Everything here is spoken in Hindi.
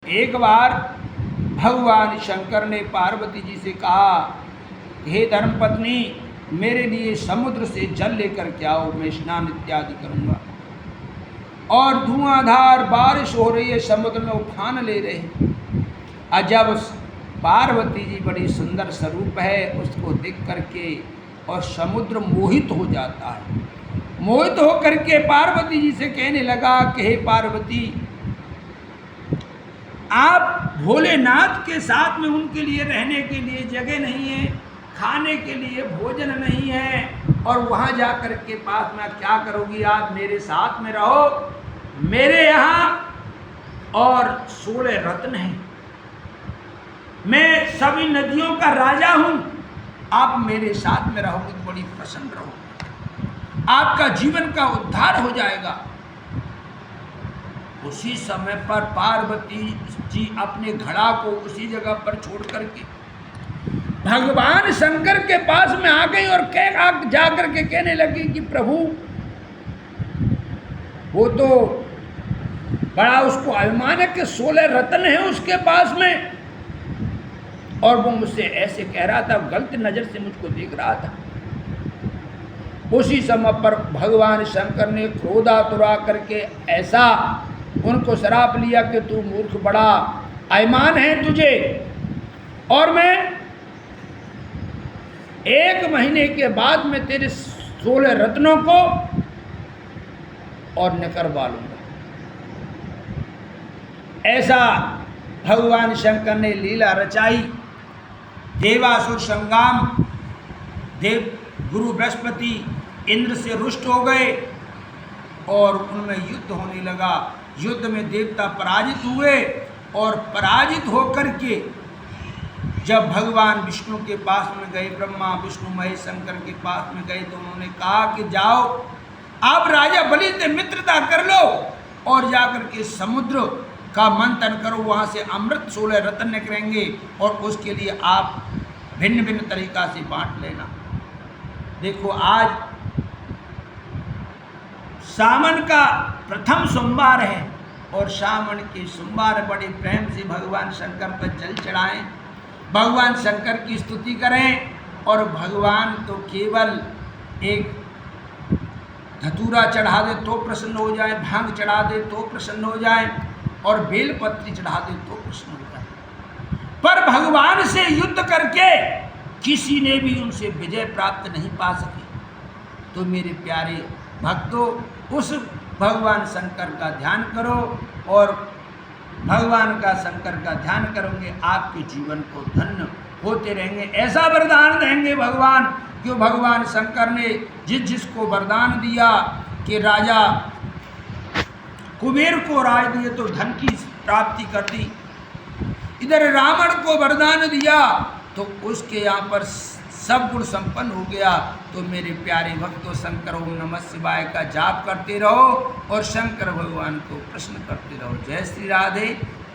एक बार भगवान शंकर ने पार्वती जी से कहा, हे धर्मपत्नी, मेरे लिए समुद्र से जल लेकर के आओ, मैं स्नान इत्यादि करूँगा। और धुआंधार बारिश हो रही है, समुद्र में उफान ले रहे हैं। और जब पार्वती जी बड़ी सुंदर स्वरूप है, उसको देख करके और समुद्र मोहित हो जाता है। मोहित होकर के पार्वती जी से कहने लगा कि हे पार्वती, आप भोलेनाथ के साथ में उनके लिए रहने के लिए जगह नहीं है, खाने के लिए भोजन नहीं है, और वहाँ जाकर के पास में क्या करोगी? आप मेरे साथ में रहो, मेरे यहाँ और 16 रत्न हैं, मैं सभी नदियों का राजा हूँ, आप मेरे साथ में रहोगे तो बड़ी प्रसन्न रहोगे, आपका जीवन का उद्धार हो जाएगा। उसी समय पर पार्वती जी अपने घड़ा को उसी जगह पर छोड़ करके भगवान शंकर के पास में आ गई और जा करके कहने लगी कि प्रभु, वो तो बड़ा उसको अभिमान है कि 16 रत्न है उसके पास में, और वो मुझसे ऐसे कह रहा था, गलत नजर से मुझको देख रहा था। उसी समय पर भगवान शंकर ने क्रोधातुरा करके ऐसा उनको श्राप लिया कि तू मूर्ख, बड़ा अभिमान है तुझे, और मैं 1 महीने के बाद में तेरे 16 रत्नों को और निकलवा लूंगा। ऐसा भगवान शंकर ने लीला रचाई। देवासुर संग्राम, देव गुरु बृहस्पति इंद्र से रुष्ट हो गए और उनमें युद्ध होने लगा। युद्ध में देवता पराजित हुए, और पराजित होकर के जब भगवान विष्णु के पास में गए, ब्रह्मा विष्णु महेश शंकर के पास में गए, तो उन्होंने कहा कि जाओ, आप राजा बलि से मित्रता कर लो और जाकर के समुद्र का मंथन करो, वहाँ से अमृत 16 रत्न निकलेंगे, और उसके लिए आप भिन्न भिन्न तरीका से बांट लेना। देखो, आज सावन का प्रथम सोमवार है, और सावन के सोमवार बड़े प्रेम से भगवान शंकर पर जल चढ़ाएं, भगवान शंकर की स्तुति करें। और भगवान तो केवल एक धतूरा चढ़ा दे तो प्रसन्न हो जाए, भांग चढ़ा दे तो प्रसन्न हो जाए, और बेलपत्री चढ़ा दे तो प्रसन्न हो जाए, पर भगवान से युद्ध करके किसी ने भी उनसे विजय प्राप्त नहीं पा सके। तो मेरे प्यारे भक्तों, उस भगवान शंकर का ध्यान करो, और भगवान का शंकर का ध्यान करोगे, आपके जीवन को धन्य होते रहेंगे। ऐसा वरदान देंगे भगवान, क्यों भगवान शंकर ने जिसको वरदान दिया कि राजा कुबेर को राज दिए तो धन की प्राप्ति कर दी, इधर रावण को वरदान दिया तो उसके यहाँ पर सब गुण संपन्न हो गया। तो मेरे प्यारे भक्तों, शंकर ओम नमः शिवाय का जाप करते रहो और शंकर भगवान को प्रसन्न करते रहो। जय श्री राधे।